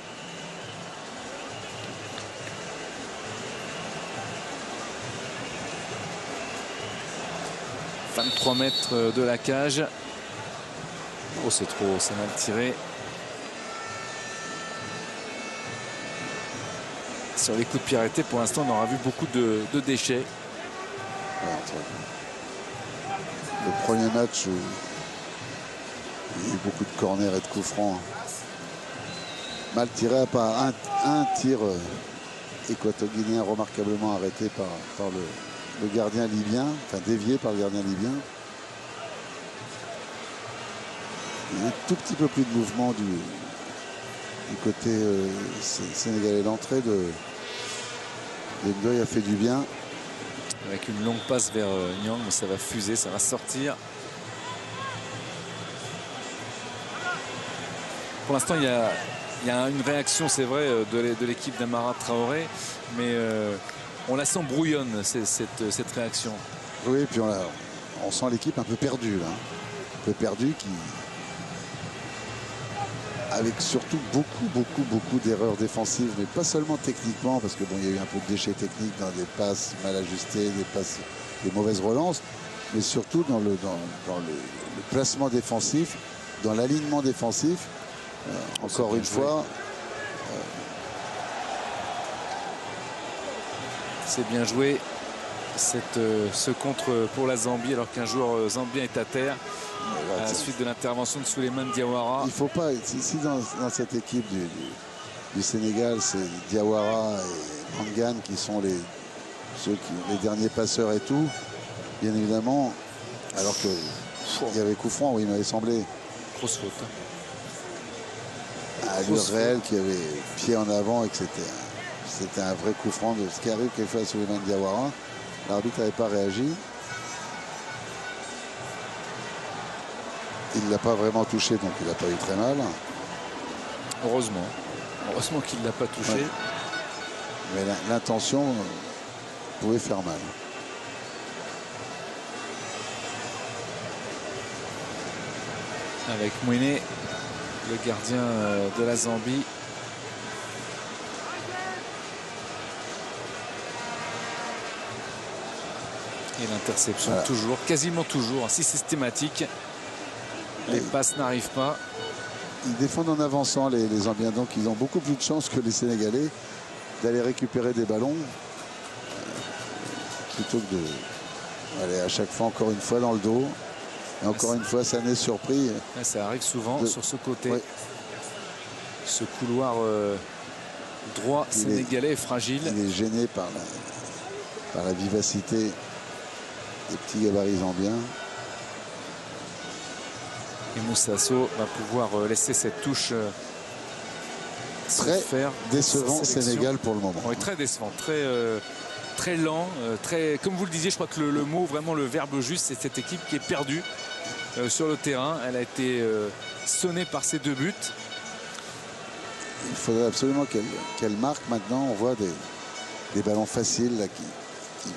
« 23 mètres de la cage. » Oh, c'est trop, c'est mal tiré. Sur les coups de pied arrêtés, pour l'instant, on aura vu beaucoup de déchets. Le premier match, il y a eu beaucoup de corners et de coups francs. Mal tiré à part un tir équato-guinéen remarquablement arrêté par le gardien libyen, enfin dévié par le gardien libyen. Il y a un tout petit peu plus de mouvement du côté sénégalais. L'entrée de Ndoye a fait du bien. Avec une longue passe vers Nyang, mais ça va fuser, ça va sortir. Pour l'instant, il y a une réaction, c'est vrai, de l'équipe d'Amara Traoré, mais on la sent brouillonne, cette réaction. Oui, et puis on sent l'équipe un peu perdue, là. Un peu perdue, avec surtout beaucoup d'erreurs défensives, mais pas seulement techniquement, parce que bon, il y a eu un peu de déchets techniques dans des passes mal ajustées, des mauvaises relances, mais surtout dans le placement défensif, dans l'alignement défensif. Encore une fois, c'est bien joué. Ce contre pour la Zambie, alors qu'un joueur zambien est à terre à la suite de l'intervention de Souleymane Diawara. Il ne faut pas, si dans cette équipe du Sénégal, c'est Diawara et Mangane qui sont les derniers passeurs et tout, bien évidemment, alors qu'il y avait coup franc, oui, il m'avait semblé. Grosse faute. Allure réelle qui avait pied en avant et que c'était un vrai coup franc de ce qui arrive quelquefois à Souleymane Diawara. L'arbitre n'avait pas réagi. Il ne l'a pas vraiment touché, donc il n'a pas eu très mal. Heureusement. Heureusement qu'il ne l'a pas touché. Ouais. Mais l'intention pouvait faire mal. Avec Mouine, le gardien de la Zambie. Et l'interception, voilà. Toujours, quasiment toujours, si systématique. Les passes n'arrivent pas. Ils défendent en avançant les Zambiens, donc ils ont beaucoup plus de chances que les Sénégalais d'aller récupérer des ballons plutôt que de aller à chaque fois encore une fois dans le dos. Et encore une fois, ça n'est surpris. Ça arrive souvent sur ce côté. Oui. Ce couloir droit sénégalais est fragile. Il est gêné par la vivacité des petits gabarits zambiens. Et Moussa Sow va pouvoir laisser cette touche très décevant Sénégal pour le moment. Oui, très décevant, très lent, très, comme vous le disiez, je crois que le mot, vraiment le verbe juste, c'est cette équipe qui est perdue sur le terrain. Elle a été sonnée par ses 2 buts. Il faudrait absolument qu'elle marque maintenant. On voit des ballons faciles là, qui vont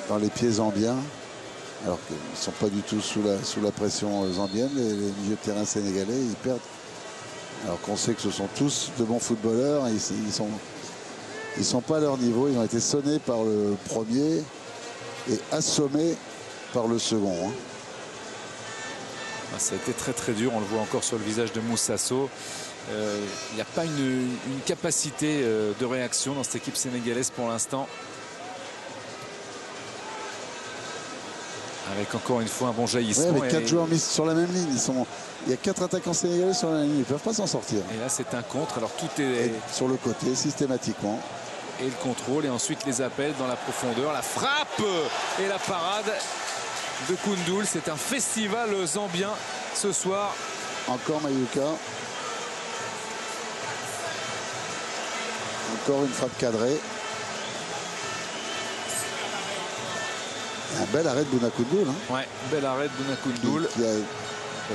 dans les pieds zambiens, alors qu'ils ne sont pas du tout sous la pression zambienne. Les milieux de terrain sénégalais, ils perdent. Alors qu'on sait que ce sont tous de bons footballeurs. Ils sont pas à leur niveau. Ils ont été sonnés par le premier et assommés par le second. Hein. Ça a été très dur. On le voit encore sur le visage de Moussa Sow. Il n'y a pas une capacité de réaction dans cette équipe sénégalaise pour l'instant. Avec encore une fois un bon jaillissement. Ouais, avec 4 joueurs mis sur la même ligne. Il y a 4 attaquants sénégalais sur la même ligne. Ils ne peuvent pas s'en sortir. Et là, c'est un contre. Alors tout est sur le côté systématiquement. Et le contrôle. Et ensuite les appels dans la profondeur. La frappe et la parade de Koundoul. C'est un festival zambien ce soir. Encore Mayuka. Encore une frappe cadrée. Un bel arrêt de Bounakoundoul. Hein, Ouais, bel arrêt de Bounakoundoul. qui a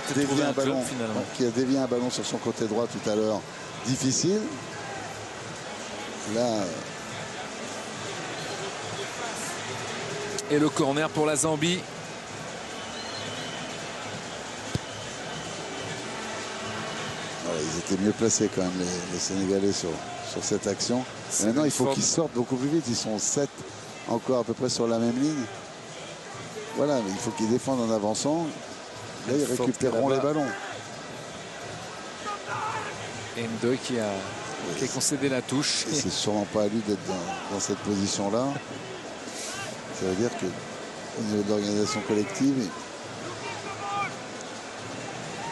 peut-être dévié trouvé un un ballon, club, finalement. qui a dévié un ballon sur son côté droit tout à l'heure. Difficile. Là, Et le corner pour la Zambie. voilà, ils étaient mieux placés quand même, les Sénégalais, sur cette action. Maintenant, il faut qu'ils sortent beaucoup plus vite. Ils sont 7 encore à peu près sur la même ligne. Voilà, mais il faut qu'ils défendent en avançant. Là, ils récupéreront les ballons. Endo qui a concédé la touche. Et c'est sûrement pas à lui d'être dans cette position-là. Ça veut dire que au niveau de l'organisation collective,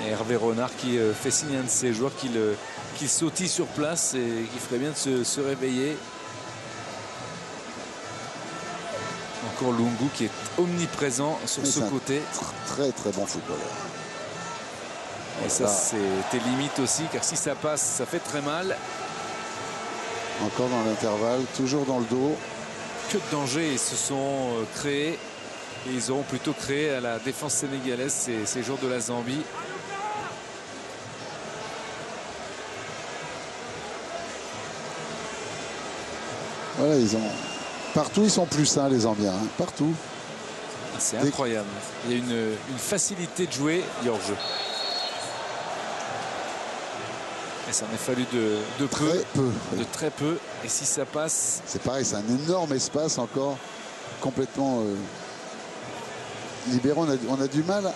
Et Hervé Renard qui fait signe à un de ses joueurs qu'il sautille sur place et qu'il ferait bien de se réveiller. Encore Lungu qui est omniprésent sur mais ce c'est un côté. très très bon footballeur. Et ça, c'était limite aussi, car si ça passe, ça fait très mal. Encore dans l'intervalle, toujours dans le dos. Que de dangers ils se sont créés. Et ils auront plutôt créé à la défense sénégalaise ces joueurs de la Zambie. Voilà, partout ils sont plus sains, les Zambiens, hein, partout. Ah, c'est incroyable. Il y a une facilité de jouer, il y a hors-jeu. Et ça en a fallu de très peu. Et si ça passe, c'est pareil, c'est un énorme espace encore, complètement libéré. On a du mal.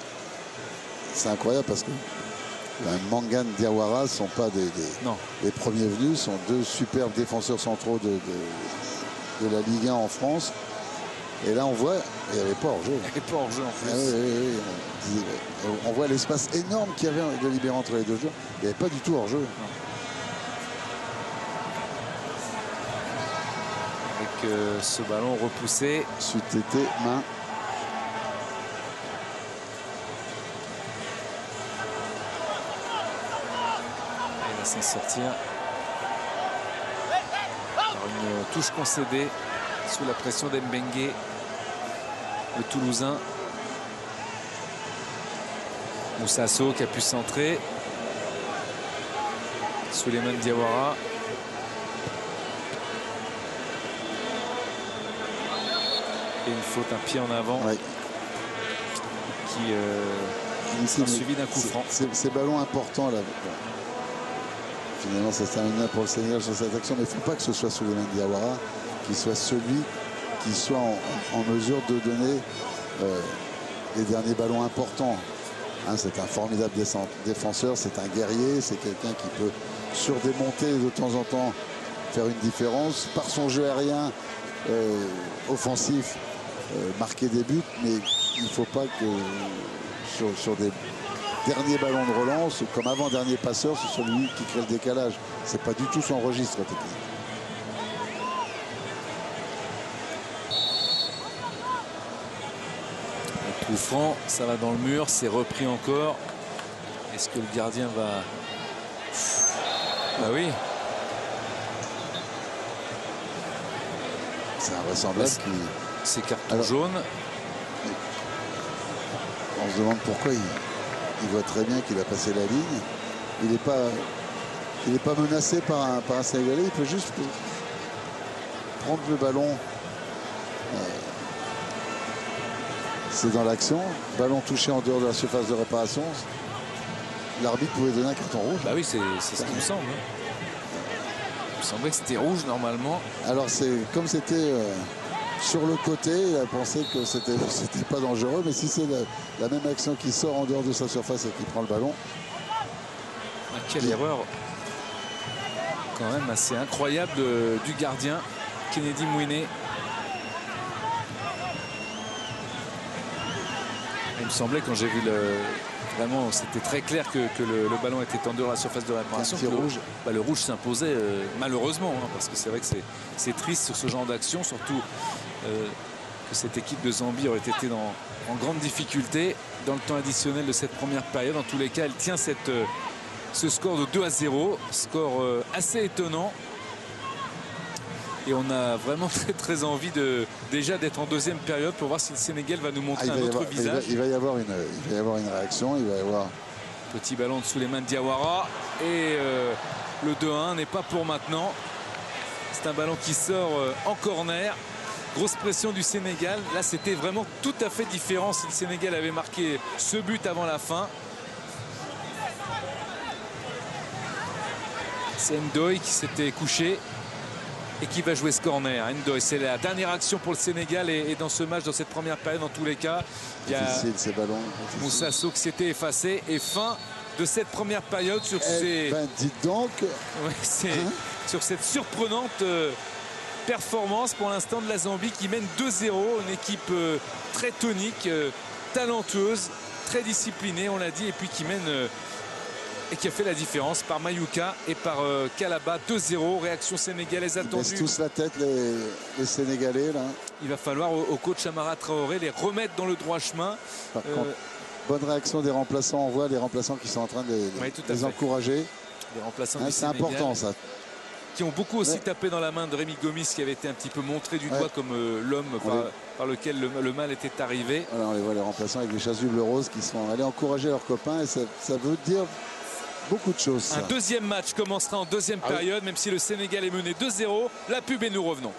C'est incroyable parce que Mangane, Diawara ne sont pas des premiers venus, sont deux superbes défenseurs centraux de la Ligue 1 en France. Et là, on voit, il n'y avait pas hors-jeu. Il n'y avait pas hors-jeu en plus. Ah, oui. On voit l'espace énorme qu'il y avait de libéré entre les deux joueurs. Il n'y avait pas du tout hors-jeu. Avec ce ballon repoussé. Suite été, main. Il va s'en sortir. Par une touche concédée sous la pression d'Mbengue, le Toulousain. Moussasso qui a pu centrer. Souleymane Diawara. Et une faute, un pied en avant. Ouais. Qui sera suivi d'un coup franc. Ces ballons importants là. Finalement, ça se termine pour le Sénégal sur cette action, mais il ne faut pas que ce soit Souleymane Diawara qui soit celui qui soit en mesure de donner les derniers ballons importants. Hein, c'est un formidable défenseur, c'est un guerrier, c'est quelqu'un qui peut sur des montées de temps en temps faire une différence par son jeu aérien offensif, marquer des buts, mais il ne faut pas que sur des derniers ballons de relance, comme avant-dernier passeur, c'est celui qui crée le décalage. C'est pas du tout son registre technique. Le coup franc, ça va dans le mur, c'est repris encore. Est-ce que le gardien va... Ah oui. C'est invraisemblable qu'il... C'est carton jaune. On se demande pourquoi il voit très bien qu'il a passé la ligne. Il n'est pas menacé par un Sénégalais. Il peut juste prendre le ballon. C'est dans l'action. Ballon touché en dehors de la surface de réparation. L'arbitre pouvait donner un carton rouge. Bah oui, c'est ce qui me semble. Il me semblait que c'était rouge normalement. Alors c'est comme c'était sur le côté, il a pensé que c'était pas dangereux, mais si c'est la même action qui sort en dehors de sa surface et qui prend le ballon. Quelle erreur quand même assez incroyable du gardien Kennedy Mouiné. Il me semblait quand j'ai vu vraiment c'était très clair que le ballon était en dehors de la surface de réparation. Le rouge s'imposait malheureusement, hein, parce que c'est vrai que c'est triste sur ce genre d'action, surtout que cette équipe de Zambie aurait été en grande difficulté dans le temps additionnel de cette première période. En tous les cas, elle tient ce score de 2-0, score assez étonnant. Et on a vraiment très envie déjà d'être en deuxième période pour voir si le Sénégal va nous montrer un autre visage. Il va y avoir une réaction. Il va y avoir petit ballon sous les mains de Diawara. Et le 2-1 n'est pas pour maintenant. C'est un ballon qui sort en corner. Grosse pression du Sénégal. Là, c'était vraiment tout à fait différent si le Sénégal avait marqué ce but avant la fin. C'est Ndoye qui s'était couché et qui va jouer ce corner. Ndoye, c'est la dernière action pour le Sénégal et dans ce match, dans cette première période, dans tous les cas, il y a ces ballons. Moussa Sow qui s'était effacé. Et fin de cette première période sur ces... dites donc. Ouais, sur cette surprenante performance pour l'instant de la Zambie qui mène 2-0. Une équipe très tonique, talentueuse, très disciplinée, on l'a dit, et puis qui mène et qui a fait la différence par Mayouka et par Kalaba. 2-0, réaction sénégalaise attendue. Ils baissent tous la tête, les Sénégalais, là. Il va falloir au coach Amara Traoré les remettre dans le droit chemin. Par contre, bonne réaction des remplaçants. On voit les remplaçants qui sont en train de les encourager. Les remplaçants c'est important, ça. Qui ont beaucoup aussi tapé dans la main de Rémi Gomis, qui avait été un petit peu montré du doigt comme l'homme par lequel le mal était arrivé. Voilà, on les voit, les remplaçants avec les chasubles roses qui sont allés encourager leurs copains. Et ça veut dire beaucoup de choses. Un deuxième match commencera en deuxième période, même si le Sénégal est mené 2-0. La pub et nous revenons.